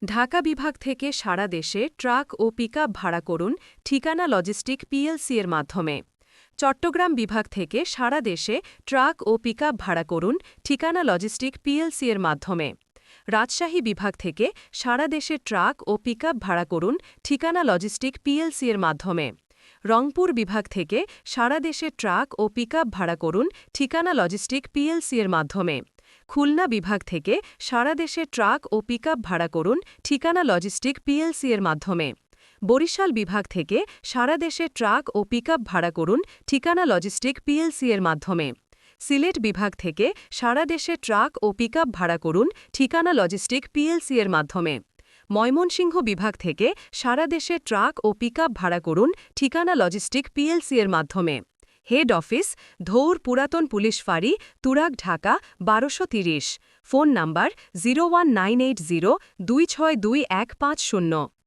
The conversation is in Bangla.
ঢাকা বিভাগ থেকে সারা দেশে ট্রাক ও পিকআপ ভাড়া করুন ঠিকানা লজিস্টিক পিএলসি এর মাধ্যমে। চট্টগ্রাম বিভাগ থেকে সারা দেশে ট্রাক ও পিকআপ ভাড়া করুন ঠিকানা লজিস্টিক পিএলসি এর মাধ্যমে। রাজশাহী বিভাগ থেকে সারা দেশে ট্রাক ও পিকআপ ভাড়া করুন ঠিকানা লজিস্টিক পিএলসি এর মাধ্যমে। রংপুর বিভাগ থেকে সারা দেশে ট্রাক ও পিকআপ ভাড়া করুন ঠিকানা লজিস্টিক পিএলসি এর মাধ্যমে। খুলনা বিভাগ থেকে সারা দেশে ট্রাক ও পিকআপ ভাড়া করুন ঠিকানা লজিস্টিক পিএলসি এর মাধ্যমে। বরিশাল বিভাগ থেকে সারা দেশে ট্রাক ও পিকআপ ভাড়া করুন ঠিকানা লজিস্টিক পিএলসি এর মাধ্যমে। সিলেট বিভাগ থেকে সারা দেশে ট্রাক ও পিকআপ ভাড়া করুন ঠিকানা লজিস্টিক পিএলসি এর মাধ্যমে। ময়মনসিংহ বিভাগ থেকে সারা দেশে ট্রাক ও পিকআপ ভাড়া করুন ঠিকানা লজিস্টিক পিএলসি এর মাধ্যমে। হেড অফিস ধৌর পুরাতন পুলিশ ফাঁড়ি, তুরাগ, ঢাকা ১২৩০। Phone number 01980 262 150।